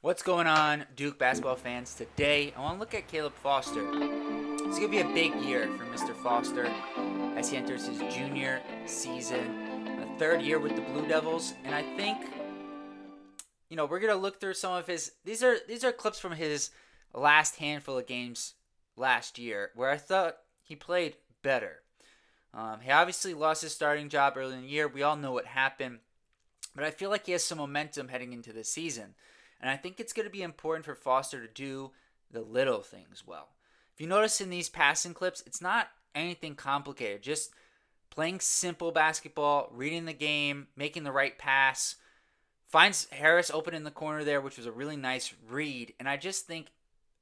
What's going on, Duke basketball fans? Today, I want to look at Caleb Foster. It's going to be a big year for Mr. Foster as he enters his junior season, a third year with the Blue Devils, and I think we're going to look through some of his. These are clips from his last handful of games last year where I thought he played better. He obviously lost his starting job early in the year. We all know what happened, but I feel like he has some momentum heading into the season. And I think it's going to be important for Foster to do the little things well. If you notice in these passing clips, it's not anything complicated. Just playing simple basketball, reading the game, making the right pass. Finds Harris open in the corner there, which was a really nice read. And I just think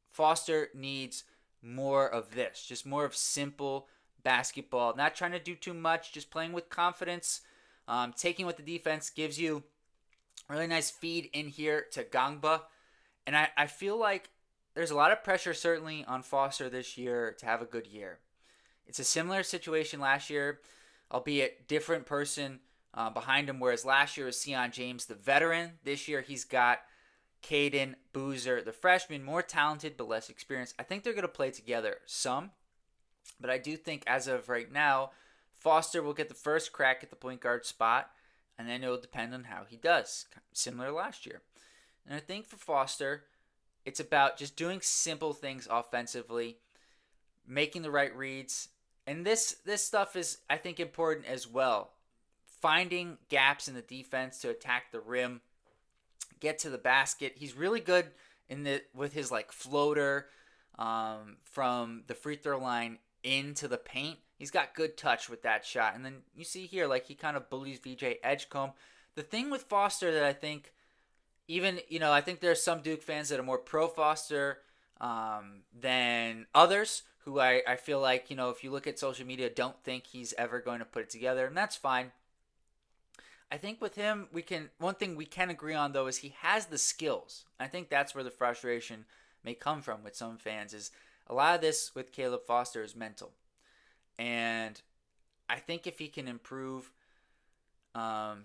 Foster needs more of this. Just more of simple basketball. Not trying to do too much. Just playing with confidence. Taking what the defense gives you. Really nice feed in here to Gangba. And I feel like there's a lot of pressure certainly on Foster this year to have a good year. It's a similar situation last year, albeit different person behind him, whereas last year was Sion James, the veteran. This year he's got Caden Boozer, the freshman, more talented but less experienced. I think they're going to play together some, but I do think as of right now, Foster will get the first crack at the point guard spot. And then it will depend on how he does, similar to last year. And I think for Foster, it's about just doing simple things offensively, making the right reads. And this stuff is, I think, important as well. Finding gaps in the defense to attack the rim, get to the basket. He's really good with his floater from the free throw line into the paint. He's got good touch with that shot. And then you see here, he kind of bullies VJ Edgecombe. The thing with Foster that I think, I think there's some Duke fans that are more pro Foster than others who I feel like, if you look at social media, don't think he's ever going to put it together. And that's fine. I think with him, one thing we can agree on, though, is he has the skills. I think that's where the frustration may come from with some fans is a lot of this with Caleb Foster is mental. And I think if he can improve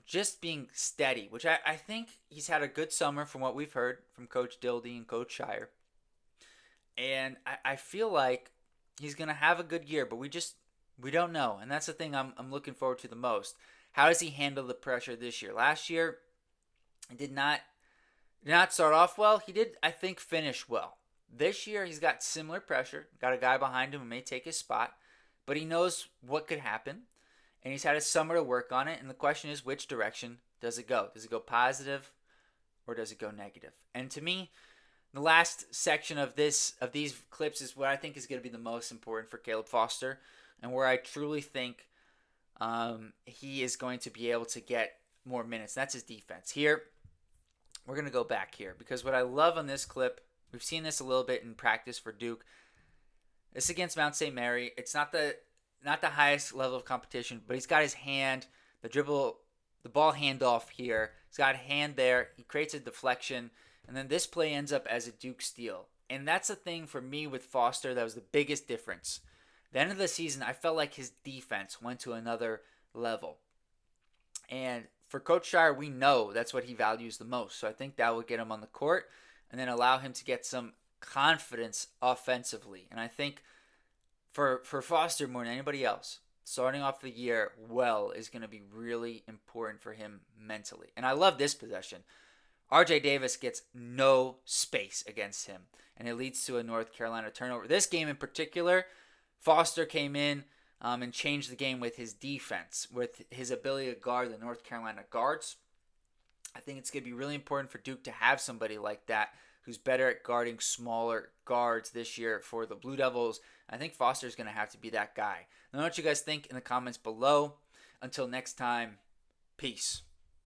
just being steady, which I think he's had a good summer from what we've heard from Coach Dildy and Coach Shire. And I feel like he's going to have a good year, but we don't know. And that's the thing I'm looking forward to the most. How does he handle the pressure this year? Last year, he did not start off well. He did, I think, finish well. This year, he's got similar pressure. Got a guy behind him who may take his spot. But he knows what could happen, and he's had a summer to work on it. And the question is, which direction does it go? Does it go positive, or does it go negative? And to me, the last section of these clips is what I think is going to be the most important for Caleb Foster, and where I truly think he is going to be able to get more minutes. And that's his defense. Here, we're going to go back here because what I love on this clip, we've seen this a little bit in practice for Duke. This against Mount St. Mary. It's not the highest level of competition, but he's got his hand, the ball handoff here. He's got a hand there. He creates a deflection, and then this play ends up as a Duke steal. And that's the thing for me with Foster that was the biggest difference. The end of the season, I felt like his defense went to another level. And for Coach Shire, we know that's what he values the most. So I think that will get him on the court and then allow him to get some confidence offensively. And I think for Foster more than anybody else, starting off the year well is going to be really important for him mentally. And I love this possession. RJ Davis gets no space against him, and it leads to a North Carolina turnover. This game in particular, Foster came in and changed the game with his defense, with his ability to guard the North Carolina guards. I think it's going to be really important for Duke to have somebody like that who's better at guarding smaller guards this year for the Blue Devils. I think Foster's going to have to be that guy. Let me know what you guys think in the comments below. Until next time, peace.